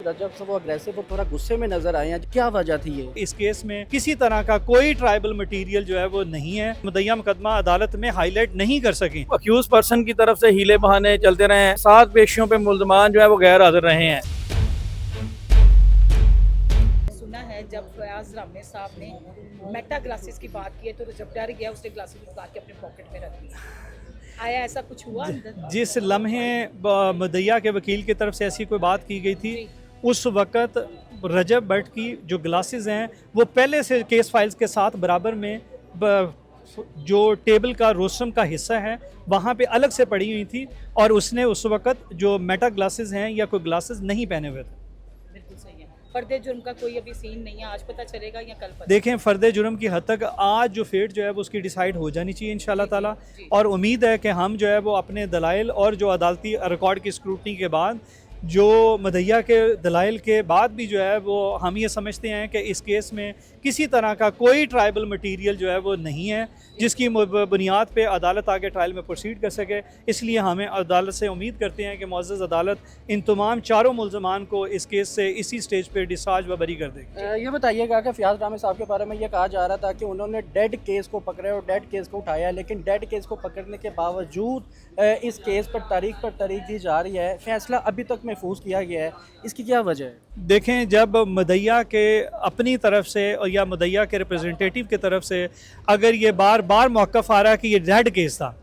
रजब से वो अग्रेसिव और थोड़ा गुस्से में नजर आए हैं, क्या वजह थी ये? इस केस में किसी तरह का कोई ट्राइबल मटेरियल जो है वो नहीं है। मुद्दईया मुकदमा अदालत में हाईलाइट नहीं कर सकी। अक्यूज पर्सन की तरफ से हीले बहाने चलते रहे हैं। 7 पेशियों पे मुल्जमान जो है वो गैर हाजिर रहे हैं। सुना है जब फयाज रामे साहब ने मेटा ग्लासेस की बात की है तो जब डर गया उसने ग्लासेस उतार के अपने पॉकेट में रख दिया। आया ऐसा कुछ हुआ अंदर? जिस लम्हे मुद्दईया के वकील की तरफ से ऐसी कोई बात की गई थी, उस वक़्त रजब भट्ट की जो ग्लासेस हैं वो पहले से केस फाइल्स के साथ बराबर में जो टेबल का रोस्टम का हिस्सा है वहाँ पे अलग से पड़ी हुई थी, और उसने उस वक़्त जो मेटा ग्लासेस हैं या कोई ग्लासेस नहीं पहने हुए थे। बिल्कुल सही है। पर्दे जुर्म का कोई अभी सीन नहीं है, आज पता चलेगा या कल पता? देखें, फ़र्द जुर्म की हद तक आज जो फेट जो है वो उसकी डिसाइड हो जानी चाहिए इंशाल्लाह ताला, और उम्मीद है कि हम जो है वो अपने दलाइल और जो अदालती रिकॉर्ड की स्क्रूटनी के बाद जो मुद्दईया के दलाइल के बाद भी जो है वो हम ये समझते हैं कि इस केस में किसी तरह का कोई ट्राइबल मटेरियल जो है वो नहीं है जिसकी बुनियाद पे अदालत आगे ट्रायल में प्रोसीड कर सके। इसलिए हमें अदालत से उम्मीद करते हैं कि मुअज़्ज़ज़ अदालत इन तमाम चारों मुल्ज़मान को इस केस से इसी स्टेज पे डिस्चार्ज व बरी कर देगी। ये बताइएगा कि फयाज रामे साहब के बारे में ये कहा जा रहा था कि उन्होंने डेड केस को पकड़े और डेड केस को उठाया, लेकिन डेड केस को पकड़ने के बावजूद इस केस पर तारीख दी जा रही है, फैसला अभी तक महफूज किया गया है, इसकी क्या वजह है? देखें, जब मुद्दईया के अपनी तरफ से या मुद्दईया के रिप्रेजेंटेटिव की तरफ से अगर ये बार बार मौक़िफ़ आ रहा है कि ये डेड केस था,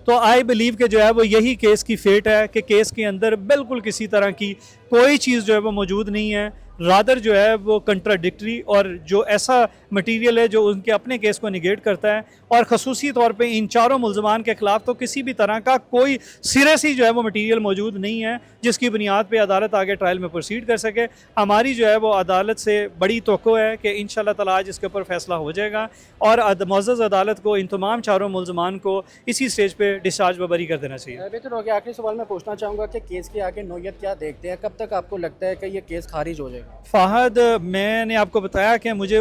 तो आई बिलीव कि जो है वो यही केस की फेट है कि केस के अंदर बिल्कुल किसी तरह की कोई चीज़ जो है वो मौजूद नहीं है। रादर जो है वो कंट्राडिक्टरी और जो ऐसा मटीरियल है जो उनके अपने केस को निगेट करता है, और ख़ुसूसी तौर पे इन चारों मुल्ज़मान के ख़िलाफ़ तो किसी भी तरह का कोई सीरियसली जो है वो मटीरियल मौजूद नहीं है जिसकी बुनियाद पे अदालत आगे ट्रायल में प्रोसीड कर सके। हमारी जो है वो अदालत से बड़ी तवक्को है कि इंशाल्लाह ताला आज इसके ऊपर फैसला हो जाएगा, और मुअज़्ज़ज़ अदालत को इन तमाम चारों मुल्ज़मान को इसी स्टेज पर डिस्चार्ज व बरी कर देना चाहिए। बेहतर हो गया। आखिरी सवाल मैं पूछना चाहूँगा कि केस की आगे नोयत क्या देखते हैं, कब तक आपको लगता है कि ये केस खारिज हो जाएगा? फ़हद, मैंने आपको बताया कि मुझे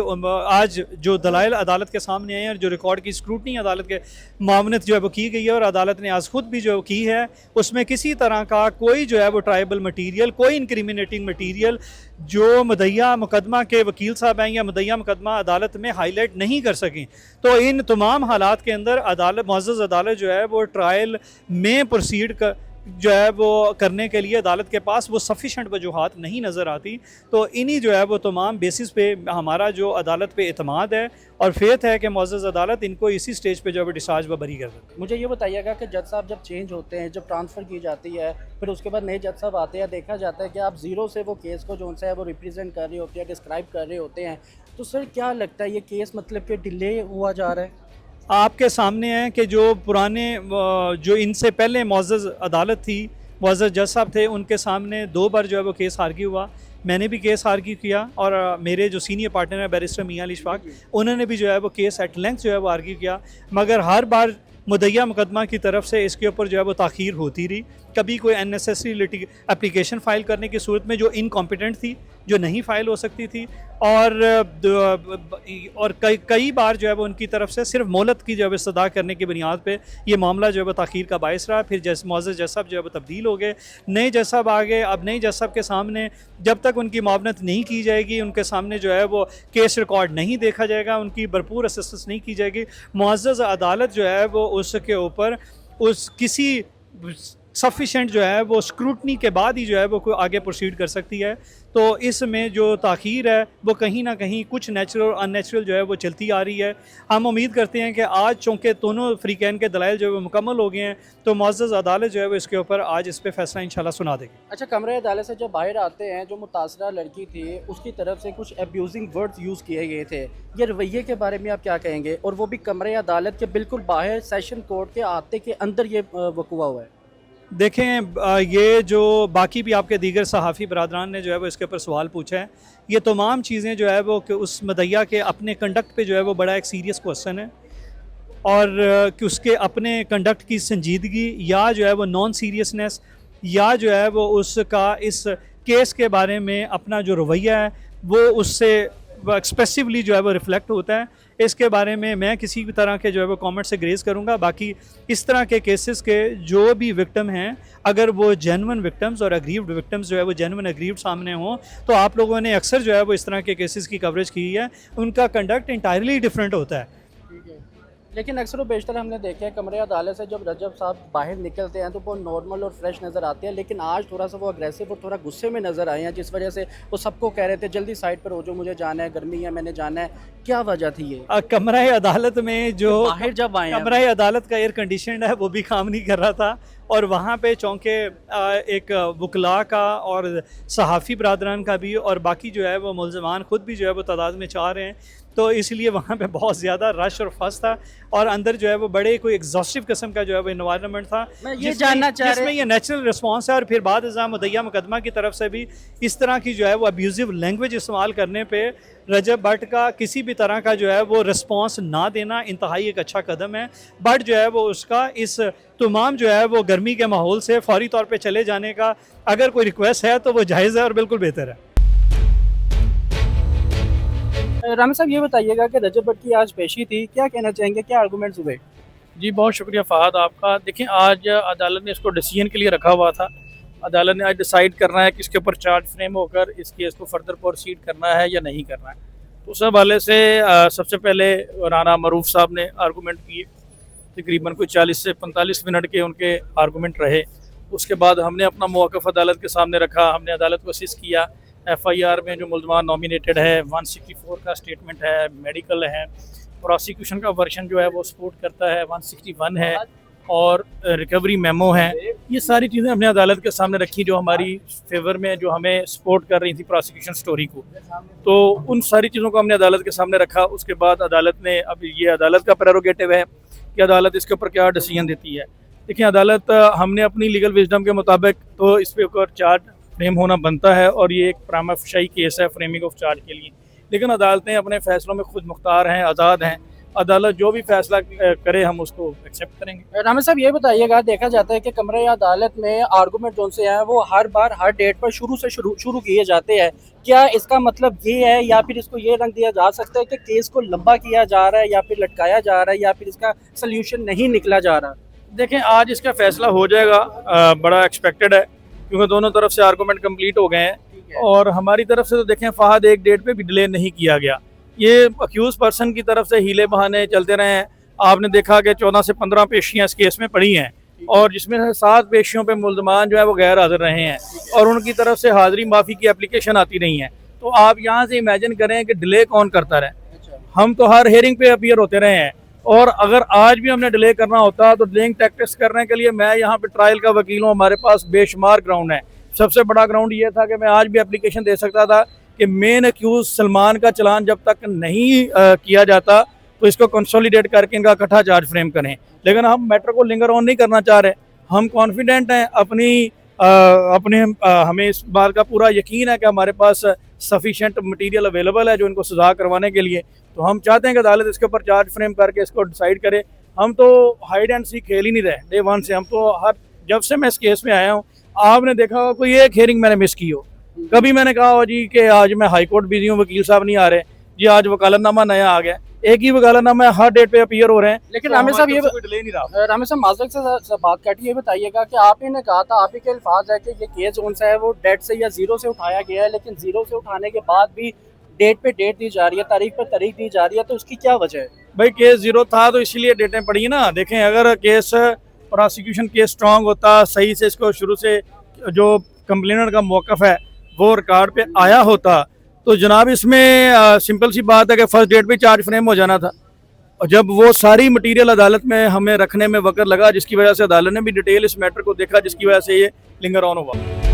आज जो दलाइल अदालत के सामने आए हैं और जो रिकॉर्ड की स्क्रूटनी अदालत के मामनत जो है वो की गई है और अदालत ने आज खुद भी जो की है, उसमें किसी तरह का कोई जो है वो ट्राइबल मटीरियल, कोई इनक्रिमिनेटिंग मटीरियल जो मुद्दईया मुकदमा के वकील साहब हैं या मुद्दईया मुकदमा अदालत में हाईलाइट नहीं कर सकें। तो इन तमाम हालात के अंदर अदालत, मुअज़्ज़ज़ अदालत जो है वो ट्रायल में प्रोसीड कर जो है वो करने के लिए अदालत के पास वो सफिशेंट वजूहात नहीं नज़र आती। तो इन्हीं जो है वो तमाम बेसिस पे हमारा जो अदालत पे एतमाद है और फेथ है कि मुअज़्ज़ज़ अदालत इनको इसी स्टेज पे जो है डिस्चार्ज व बरी कर देती। मुझे ये बताइएगा कि जज साहब जब चेंज होते हैं, जब ट्रांसफ़र की जाती है, फिर उसके बाद नए जज साहब आते हैं, देखा जाता है कि आप ज़ीरो से वो केस को जो है वो रिप्रेजेंट कर रहे होते हैं, डिस्क्राइब कर रहे होते हैं, तो सर क्या लगता है ये केस मतलब कि डिले हुआ जा रहा है? आपके सामने है कि जो पुराने जो इनसे पहले मुअज़्ज़ज़ अदालत थी, मुअज़्ज़ज़ जज साहब थे, उनके सामने 2 बार जो है वो केस आर्ग्यू हुआ। मैंने भी केस आर्ग्यू किया, और मेरे जो सीनियर पार्टनर है बैरिस्टर मियां अली इशफाक, उन्होंने भी जो है वो केस एट लेंथ जो है वो आर्ग्यू किया, मगर हर बार मुद्दईया मुकदमा की तरफ से इसके ऊपर जो है वो ताख़ीर होती रही। कभी कोई अननेसेसरी एप्लीकेशन फ़ाइल करने की सूरत में जो इनकॉम्पिटेंट थी, जो नहीं फ़ाइल हो सकती थी, और कई बार जो है वो उनकी तरफ से सिर्फ मोहलत की जो है इस्तदा करने की बुनियाद पे ये मामला जो है वो ताख़ीर का बायस रहा। फिर मुअज़्ज़ज़ जज साहब जो है वो तब्दील हो गए, नए जज साहब आ गए। अब नए जज साहब के सामने जब तक उनकी मावनत नहीं की जाएगी, उनके सामने जो है वो केस रिकॉर्ड नहीं देखा जाएगा, उनकी भरपूर असिस्टेंस नहीं की जाएगी, मुअज़्ज़ज़ अदालत जो है वो उसके ऊपर उस किसी सफिशेंट जो है वो स्क्रूटनी के बाद ही जो है वो कोई आगे प्रोसीड कर सकती है। तो इसमें जो ताख़ीर है वो कहीं ना कहीं कुछ नेचुरल और अननेचुरल जो है वो चलती आ रही है। हम उम्मीद करते हैं कि आज चूँकि दोनों फ़रीक़ैन के दलाइल जो है वो मुकम्मल हो गए हैं, तो मुअज़्ज़ज़ अदालत जो है वो इसके ऊपर आज इस पर फैसला इंशाल्लाह सुना देगी। अच्छा, कमरे अदालत से जब बाहर आते हैं, जो मुतासरा लड़की थी उसकी तरफ से कुछ एब्यूजिंग वर्ड्स यूज़ किए गए थे, ये रवैये के बारे में आप क्या कहेंगे? और वो भी कमरे अदालत के बिल्कुल बाहर, सेशन कोर्ट के आते के अंदर ये वक़ुआ हुआ है। देखें, ये जो बाकी भी आपके दीगर सहाफ़ी बरादरान ने जो है वो इसके ऊपर सवाल पूछा है, ये तमाम चीज़ें जो है वो कि उस मुद्दईया के अपने कंडक्ट पे जो है वो बड़ा एक सीरियस क्वेश्चन है, और कि उसके अपने कंडक्ट की संजीदगी या जो है वो नॉन सीरियसनेस, या जो है वो उसका इस केस के बारे में अपना जो रवैया है वो उससे एक्सप्रेसिवली जो है वो रिफ्लेक्ट होता है। इसके बारे में मैं किसी भी तरह के जो है वो कमेंट से ग्रेज करूंगा। बाकी इस तरह के केसेस के जो भी विक्टिम हैं, अगर वो जेन्युइन विक्टिम्स और अग्रीव्ड विक्टिम्स जो है वो जेन्युइन अग्रीव्ड सामने हों, तो आप लोगों ने अक्सर जो है वो इस तरह के केसेस की कवरेज की है, उनका कंडक्ट इंटायरली डिफरेंट होता है। लेकिन अक्सर व बेशतर हमने देखा है कमरे अदालत से जब रजब साहब बाहर निकलते हैं तो वो नॉर्मल और फ्रेश नज़र आते हैं, लेकिन आज थोड़ा सा वो अग्रेसिव और थोड़ा गुस्से में नज़र आए हैं, जिस वजह से वो सबको कह रहे थे जल्दी साइड पर हो जो, मुझे जाना है, गर्मी है, मैंने जाना है। क्या वजह थी ये? कमरा अदालत में जो बाहर जब आए हैं, कमरा अदालत का एयर कंडीशन है वो भी काम नहीं कर रहा था, और वहाँ पे चौंके एक वकला का और सहाफ़ी बरदरान का भी, और बाकी जो है वो मुलजमान ख़ुद भी जो है वो तादाद में चाह रहे हैं, तो इसलिए वहाँ पे बहुत ज़्यादा रश और फस था, और अंदर जो है वो बड़े कोई एग्जॉस्टिव किस्म का जो है वो इन्वायरमेंट था। मैं ये जानना चाह जिसमें ये नेचुरल रिस्पॉन्स है। और फिर बाद मुदैया मुकदमा की तरफ से भी इस तरह की जो है वो अब्यूज़िव लैंग्वेज इस्तेमाल करने पे रजब भट्ट का किसी भी तरह का जो है वो रिस्पॉन्स ना देना इंतहाई एक अच्छा कदम है। बट जो है वो उसका इस तमाम जो है वो गर्मी के माहौल से फौरी तौर पे चले जाने का अगर कोई रिक्वेस्ट है तो वो जायज़ है और बिल्कुल बेहतर है। रामी साहब ये बताइएगा कि रजब भट्ट की आज पेशी थी, क्या कहना चाहेंगे, क्या आर्गूमेंट्स हुए? जी बहुत शुक्रिया फ़हद आपका। देखिए आज अदालत ने इसको डिसीजन के लिए रखा हुआ था। अदालत ने आज डिसाइड करना है कि इसके ऊपर चार्ज फ्रेम होकर इस केस को फर्दर प्रोसीड करना है या नहीं करना है। तो उस हवाले से सबसे पहले राना मरूफ साहब ने आर्गूमेंट किए, तकरीबन कोई 40 से 45 मिनट के उनके आर्गूमेंट रहे। उसके बाद हमने अपना मौक़िफ़ अदालत के सामने रखा, हमने अदालत को असिस्ट किया। FIR में जो मुलजमान नॉमिनेटेड है 164 का स्टेटमेंट है, मेडिकल है, प्रोसिक्यूशन का वर्शन जो है वो सपोर्ट करता है 161 है, और रिकवरी मेमो है। ये सारी चीज़ें हमने अदालत के सामने रखी जो हमारी फेवर में, जो हमें सपोर्ट कर रही थी प्रोसिक्यूशन स्टोरी को। तो उन सारी चीज़ों को हमने अदालत के सामने रखा। उसके बाद अदालत ने, अब ये अदालत का प्रेरोगेटिव है कि अदालत इसके ऊपर क्या डिसीजन देती है। देखिए अदालत, हमने अपनी लीगल विजडम के मुताबिक तो इस पे ऊपर चार्ज फ्रेम होना बनता है, और ये एक प्रामा फशाई केस है फ्रेमिंग ऑफ चार्ज के लिए। लेकिन अदालतें अपने फ़ैसलों में खुद मुख्तार हैं, आज़ाद हैं। अदालत जो भी फैसला करे हम उसको एक्सेप्ट करेंगे। रामी साहब ये बताइएगा, देखा जाता है कि कमरे अदालत में आर्गूमेंट जो से हैं वो हर बार हर डेट पर शुरू किए जाते हैं। क्या इसका मतलब ये है, या फिर इसको ये रंग दिया जा सकता है कि केस को लंबा किया जा रहा है, या फिर लटकाया जा रहा है, या फिर इसका सल्यूशन नहीं निकला जा रहा? देखें आज इसका फैसला हो जाएगा, बड़ा एक्सपेक्टेड है, क्योंकि दोनों तरफ से आर्गूमेंट कंप्लीट हो गए हैं। और हमारी तरफ से तो देखें फ़हद एक डेट पे भी डिले नहीं किया गया। ये अक्यूज़ पर्सन की तरफ से हीले बहाने चलते रहे हैं। आपने देखा कि 14 से 15 पेशियाँ इस केस में पड़ी हैं, और जिसमें से 7 पेशियों पे मुल्ज़मान जो है वो गैर हाजिर रहे हैं, और उनकी तरफ से हाज़िरी माफ़ी की एप्लीकेशन आती नहीं है। तो आप यहाँ से इमेजिन करें कि डिले कौन करता रहे। हम तो हर हेयरिंग पे अपीयर होते रहे हैं, और अगर आज भी हमने डिले करना होता तो डिलेइंग टैक्टिक्स करने के लिए मैं यहाँ पे ट्रायल का वकील हूँ, हमारे पास बेशुमार ग्राउंड है। सबसे बड़ा ग्राउंड ये था कि मैं आज भी एप्लीकेशन दे सकता था कि मेन अक्यूज सलमान का चलान जब तक नहीं किया जाता तो इसको कंसोलिडेट करके इनका इकट्ठा चार्ज फ्रेम करें। लेकिन हम मैटर को लिंगर ऑन नहीं करना चाह रहे। हम कॉन्फिडेंट हैं हमें इस बात का पूरा यकीन है कि हमारे पास सफिशेंट मटेरियल अवेलेबल है जो इनको सजा करवाने के लिए। तो हम चाहते हैं कि अदालत इसके ऊपर चार्ज फ्रेम करके इसको डिसाइड करे। हम तो हाइड एंड सीक खेल ही नहीं रहे डे वन से। हम तो जब से मैं इस केस में आया हूँ, आपने देखा होगा कोई एक हेयरिंग मैंने मिस की हो। कभी मैंने कहा हो जी कि आज मैं हाई कोर्ट बिजी हूँ, वकील साहब नहीं आ रहे जी, आज वकालतनामा नया आ गया। एक ही वकालतनामा हर डेट पे अपीयर हो रहे हैं। लेकिन रामेश साहब ये डिले नहीं रहा। रामेश साहब माजरत से बात काटिए, ये बताइएगा कि आप ही ने कहा था, आप ही के अल्फाज है कि ये केस जो सा है वो डेट से या जीरो से उठाया गया है, लेकिन जीरो से उठाने के बाद भी डेट पे डेट दी जा रही है, तारीख पे तारीख दी जा रही है, तो उसकी क्या वजह है? भाई केस जीरो था तो इसीलिए डेटें पड़ी है ना। देखें अगर केस प्रोसिक्यूशन केस स्ट्रांग होता, सही से इसको शुरू से जो कंप्लेनर का मौक़िफ़ है वो रिकॉर्ड पे आया होता, तो जनाब इसमें सिंपल सी बात है कि फर्स्ट डेट पे चार्ज फ्रेम हो जाना था। और जब वो सारी मटेरियल अदालत में हमें रखने में वक्त लगा, जिसकी वजह से अदालत ने भी डिटेल इस मैटर को देखा, जिसकी वजह से ये लिंगर ऑन हुआ।